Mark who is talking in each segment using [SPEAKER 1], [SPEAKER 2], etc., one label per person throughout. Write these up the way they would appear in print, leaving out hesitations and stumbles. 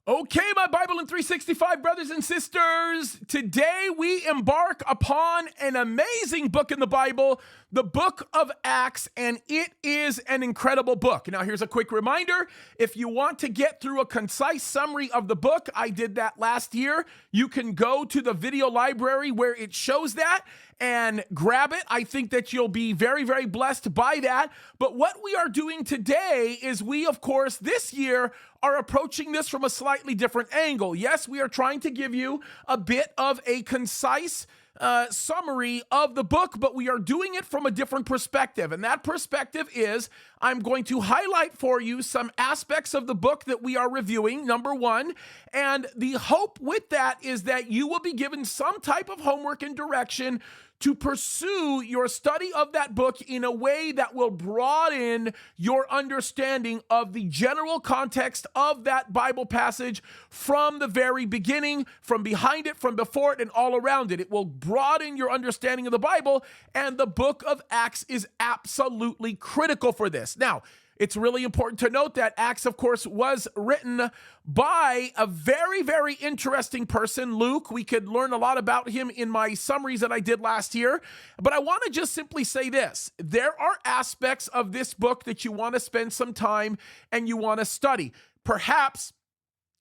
[SPEAKER 1] Okay, my BIBLEin365 brothers and sisters, today we embark upon an amazing book in the Bible, the book of Acts, and it is an incredible book. Now, here's a quick reminder. If you want to get through a concise summary of the book, I did that last year. You can go to the video library where it shows that and grab it. I think that you'll be very, very blessed by that. But what we are doing today is we, of course, this year are approaching this from a slightly different angle. Yes, we are trying to give you a bit of a concise summary of the book, but we are doing it from a different perspective. And that perspective is I'm going to highlight for you some aspects of the book that we are reviewing, number one. And the hope with that is that you will be given some type of homework and direction to pursue your study of that book in a way that will broaden your understanding of the general context of that Bible passage from the very beginning, from behind it, from before it, and all around it. It will broaden your understanding of the Bible, and the book of Acts is absolutely critical for this. Now, it's really important to note that Acts, of course, was written by a very, very interesting person, Luke. We could learn a lot about him in my summaries that I did last year. But I want to just simply say this. There are aspects of this book that you want to spend some time and you want to study. Perhaps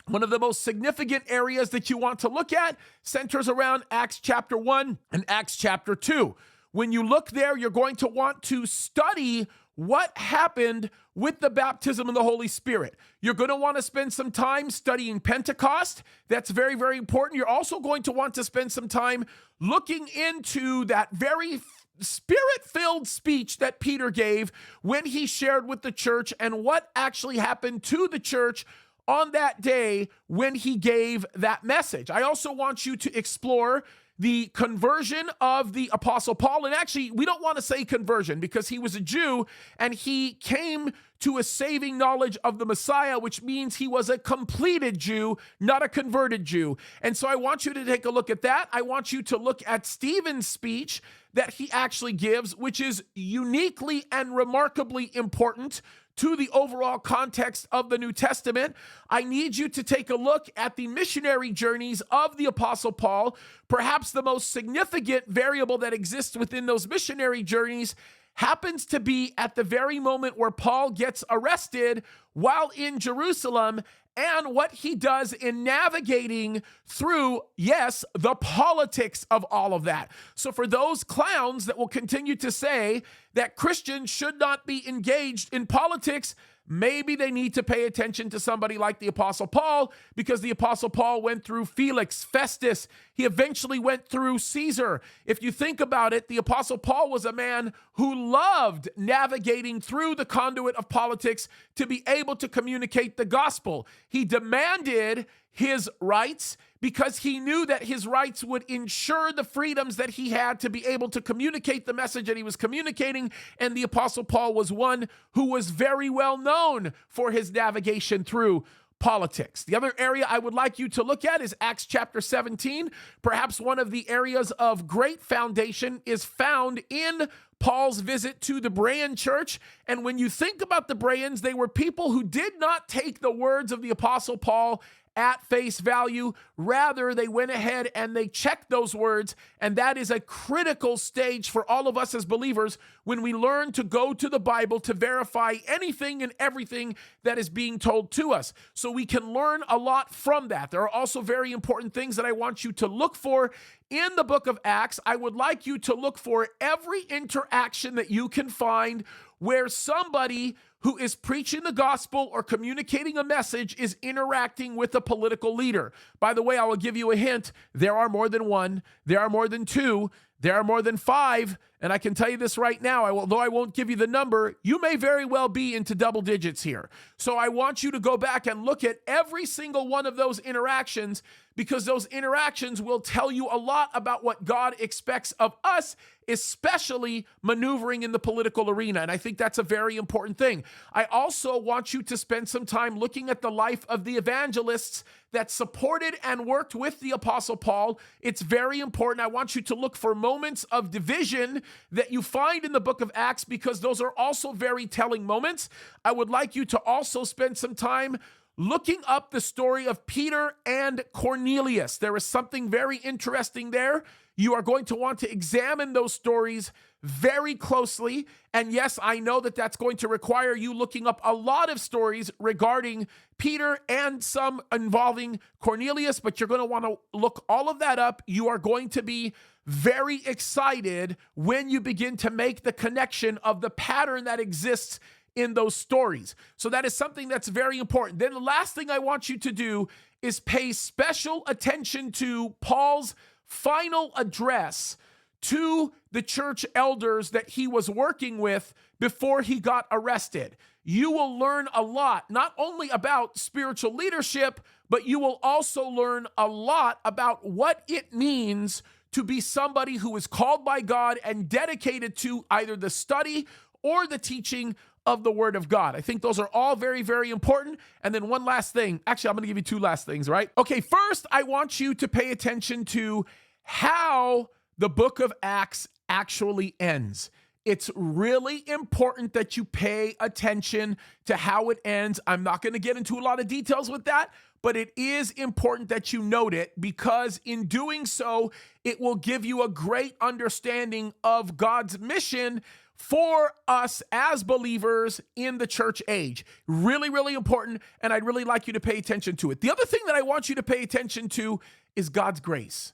[SPEAKER 1] one of the most significant areas that you want to look at centers around Acts chapter 1 and Acts chapter 2. When you look there, you're going to want to study what happened with the baptism of the Holy Spirit. You're going to want to spend some time studying Pentecost. That's very, very important. You're also going to want to spend some time looking into that very Spirit-filled speech that Peter gave when he shared with the church and what actually happened to the church on that day when he gave that message. I also want you to explore the conversion of the Apostle Paul. And actually, we don't want to say conversion because he was a Jew and he came to a saving knowledge of the Messiah, which means he was a completed Jew, not a converted Jew. And so I want you to take a look at that. I want you to look at Stephen's speech that he actually gives, which is uniquely and remarkably important to the overall context of the New Testament. I need you to take a look at the missionary journeys of the Apostle Paul. Perhaps the most significant variable that exists within those missionary journeys happens to be at the very moment where Paul gets arrested while in Jerusalem and what he does in navigating through, yes, the politics of all of that. So for those clowns that will continue to say that Christians should not be engaged in politics, maybe they need to pay attention to somebody like the Apostle Paul, because the Apostle Paul went through Felix, Festus. He eventually went through Caesar. If you think about it, the Apostle Paul was a man who loved navigating through the conduit of politics to be able to communicate the gospel. He demanded his rights because he knew that his rights would ensure the freedoms that he had to be able to communicate the message that he was communicating. And the Apostle Paul was one who was very well known for his navigation through politics. The other area I would like you to look at is Acts chapter 17. Perhaps one of the areas of great foundation is found in Paul's visit to the Berean church. And when you think about the Bereans, they were people who did not take the words of the Apostle Paul at face value. Rather, they went ahead and they checked those words, and that is a critical stage for all of us as believers when we learn to go to the Bible to verify anything and everything that is being told to us. So we can learn a lot from that. There are also very important things that I want you to look for in the book of Acts. I would like you to look for every interaction that you can find where somebody who is preaching the gospel or communicating a message is interacting with a political leader. By the way, I will give you a hint. There are more than one. There are more than two. There are more than five. And I can tell you this right now, although I won't give you the number, you may very well be into double digits here. So I want you to go back and look at every single one of those interactions, because those interactions will tell you a lot about what God expects of us, especially maneuvering in the political arena. And I think that's a very important thing. I also want you to spend some time looking at the life of the evangelists that supported and worked with the Apostle Paul. It's very important. I want you to look for moments of division that you find in the book of Acts, because those are also very telling moments. I would like you to also spend some time looking up the story of Peter and Cornelius. There is something very interesting there. You are going to want to examine those stories very closely. And yes, I know that that's going to require you looking up a lot of stories regarding Peter and some involving Cornelius, but you're going to want to look all of that up. You are going to be very excited when you begin to make the connection of the pattern that exists in those stories. So that is something that's very important. Then the last thing I want you to do is pay special attention to Paul's final address to the church elders that he was working with before he got arrested. You will learn a lot, not only about spiritual leadership, but you will also learn a lot about what it means to be somebody who is called by God and dedicated to either the study or the teaching of the Word of God. I think those are all very, very important. And then one last thing. Actually, I'm going to give you two last things, right? Okay, first, I want you to pay attention to how the book of Acts actually ends. It's really important that you pay attention to how it ends. I'm not going to get into a lot of details with that, but it is important that you note it, because in doing so, it will give you a great understanding of God's mission for us as believers in the church age. Really, really important, and I'd really like you to pay attention to it. The other thing that I want you to pay attention to is God's grace.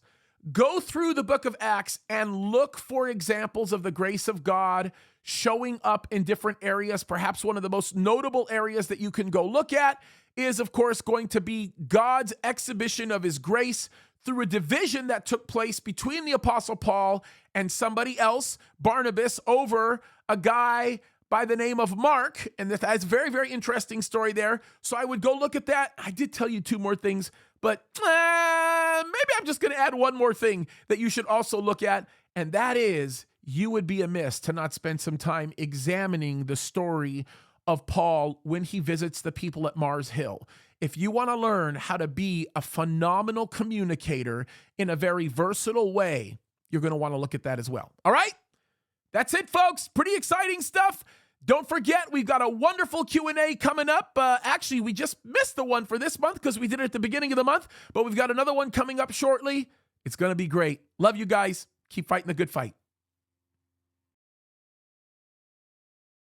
[SPEAKER 1] Go through the book of Acts and look for examples of the grace of God showing up in different areas. Perhaps one of the most notable areas that you can go look at is, of course, going to be God's exhibition of his grace through a division that took place between the Apostle Paul and somebody else, Barnabas, over a guy by the name of Mark. And that's a very, very interesting story there. So I would go look at that. I did tell you two more things, but maybe I'm just going to add one more thing that you should also look at. And that is, you would be amiss to not spend some time examining the story of Paul when he visits the people at Mars Hill. If you want to learn how to be a phenomenal communicator in a very versatile way, you're going to want to look at that as well. All right? That's it, folks. Pretty exciting stuff. Don't forget, we've got a wonderful Q&A coming up. Actually, we just missed the one for this month because we did it at the beginning of the month, but we've got another one coming up shortly. It's going to be great. Love you guys. Keep fighting the good fight.